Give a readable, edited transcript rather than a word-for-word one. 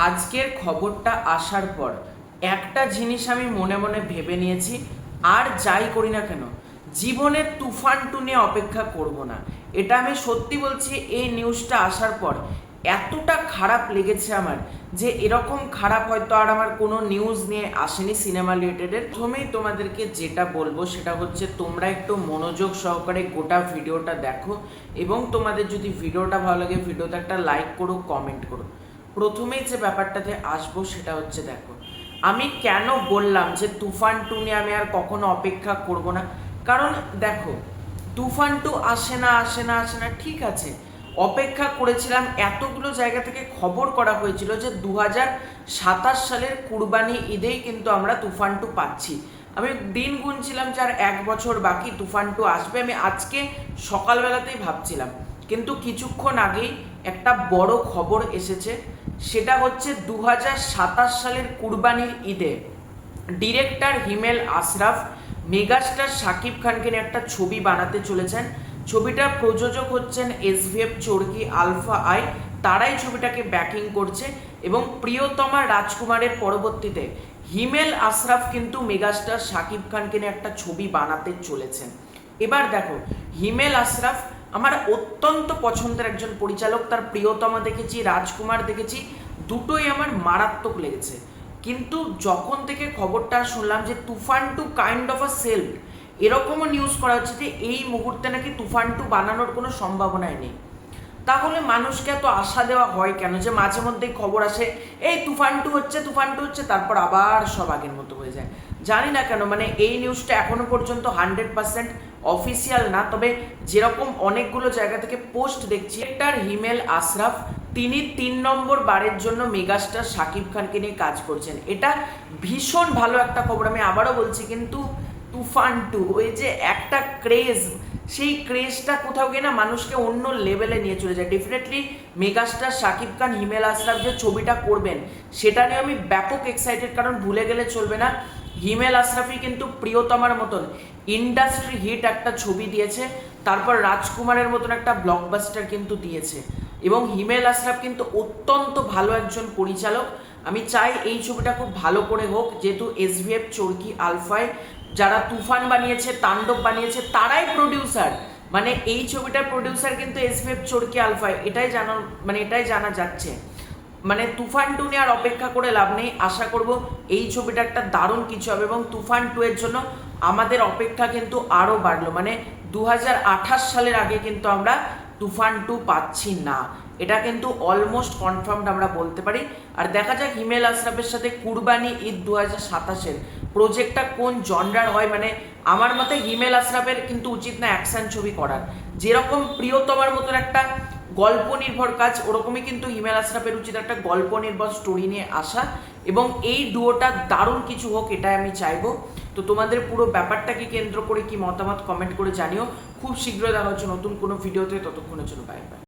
আজকের খবরটা আসার পর একটা জিনিস আমি মনে মনে ভেবে নিয়েছি, আর যাই করি না কেন জীবনে তুফান টু নিয়ে অপেক্ষা করব না। এটা আমি সত্যি বলছি, এই নিউজটা আসার পর এতটা খারাপ লেগেছে আমার, যে এরকম খারাপ হয়তো আর আমার কোনো নিউজ নিয়ে আসেনি সিনেমা রিলেটেডের। প্রথমেই তোমাদেরকে যেটা বলবো সেটা হচ্ছে, তোমরা একটু মনোযোগ সহকারে গোটা ভিডিওটা দেখো, এবং তোমাদের যদি ভিডিওটা ভালো লাগে ভিডিওতে একটা লাইক করো, কমেন্ট করো। প্রথমেই যে ব্যাপারটাতে আসবো সেটা হচ্ছে, দেখো আমি কেন বললাম যে তুফান টু নিয়ে আমি আর কখনো অপেক্ষা করব না। কারণ দেখো, তুফান টু আসে না আসে না আসে না, ঠিক আছে, অপেক্ষা করেছিলাম। এতগুলো জায়গা থেকে খবর করা হয়েছিল যে 2027 সালের কুরবানি ঈদেই কিন্তু আমরা তুফান টু পাচ্ছি। আমি দিন গুনছিলাম যে আর 1 বছর বাকি তুফান টু আসবে। আমি আজকে সকালবেলাতেই ভাবছিলাম, কিন্তু কিছুক্ষণ আগেই একটা বড় খবর এসেছে। সেটা হচ্ছে 2027 সালের কুরবানির ঈদে ডিরেক্টর হিমেল আশরাফ মেগাস্টার শাকিব খানকে নিয়ে একটা ছবি বানাতে চলেছেন। ছবিটার প্রযোজক হচ্ছেন এসভিএফ চরকি আলফা আই, তারাই ছবিটাকে ব্যাকিং করছে। এবং প্রিয়তমা রাজকুমারের পরবর্তীতে হিমেল আশরাফ কিন্তু মেগাস্টার শাকিব খানকে নিয়ে একটা ছবি বানাতে চলেছেন। এবার দেখো, হিমেল আশরাফ আমার অত্যন্ত পছন্দের একজন পরিচালক। তার প্রিয়তমা দেখেছি, রাজকুমার দেখেছি, দুটোই আমার মারাত্মক লেগেছে। কিন্তু যখন থেকে খবরটা শুনলাম যে তুফান to kind of a self, এরকমও নিউজ করা হচ্ছে যে এই মুহূর্তে নাকি তুফান টু বানানোর কোনো সম্ভাবনাই নেই, তাহলে মানুষকে এত আশা দেওয়া হয় কেন? যে মাঝে মধ্যেই খবর আসে এই তুফান টু হচ্ছে তুফান টু হচ্ছে, তারপর আবার সব আগের মতো হয়ে যায়। জানি না কেন, মানে এই নিউজটা এখনো পর্যন্ত 100% অফিসিয়াল না। তবে যেরকম অনেকগুলো জায়গা থেকে পোস্ট দেখছি, একটার হিমেল আশরাফ তিনি 3 নম্বর বারের জন্য মেগাস্টার শাকিব খানকে নিয়ে কাজ করছেন। এটা ভীষণ ভালো একটা খবর, আমি আবারও বলছি। কিন্তু তুফান টু, ওই যে একটা ক্রেজ, সেই ক্রেজটা কোথাও গিয়ে না মানুষকে অন্য লেভেলে নিয়ে চলে যায়। ডেফিনেটলি মেগাস্টার শাকিব খান হিমেল আশরাফ যে ছবিটা করবেন সেটা নিয়ে আমি ব্যাপক এক্সাইটেড। কারণ ভুলে গেলে চলবে না, হিমেল আশরাফই কিন্তু প্রিয়তমার মতন ইন্ডাস্ট্রি হিট একটা ছবি দিয়েছে, তারপর রাজকুমারের মতন একটা ব্লকবাস্টার কিন্তু দিয়েছে। এবং হিমেল আশরাফ কিন্তু অত্যন্ত ভালো একজন পরিচালক। আমি চাই এই ছবিটা খুব ভালো করে হোক, যেহেতু এসভিএফ চরকি আলফায় যারা তুফান বানিয়েছে, তাণ্ডব বানিয়েছে, তারাই প্রডিউসার। মানে এই ছবিটার প্রডিউসার কিন্তু এসভিএফ চরকি আলফায়, এটাই জানা যাচ্ছে। মানে তুফান টু নিয়ে আর অপেক্ষা করে লাভ নেই। আশা করব এই ছবিটা একটা দারুণ কিছু হবে, এবং তুফান টু এর জন্য আমাদের অপেক্ষা কিন্তু আরও বাড়লো। মানে 2028 সালের আগে কিন্তু আমরা তুফান টু পাচ্ছি না, এটা কিন্তু অলমোস্ট কনফার্মড আমরা বলতে পারি। আর দেখা যাক হিমেল আশরাফের সাথে কুরবানি ঈদ 2027-এর প্রজেক্টটা কোন জনরার হয়। মানে আমার মতে হিমেল আশরাফের কিন্তু উচিত না অ্যাকশন ছবি করার, যেরকম প্রিয়তমার মতন একটা গল্প নির্ভর কাজ, ওরকমই কিন্তু হিমেল আশরাফের উচিত একটা গল্প নির্ভর স্টোরি নিয়ে আসা, এবং এই ডুয়োটা দারুণ কিছু হোক, এটাই আমি চাইবো। তো তোমাদের পুরো ব্যাপারটাকে কেন্দ্র করে কি মতামত কমেন্ট করে জানিও। খুব শীঘ্রই দেখা হচ্ছে নতুন কোনো ভিডিওতে, ততক্ষণের জন্য বাই বাই।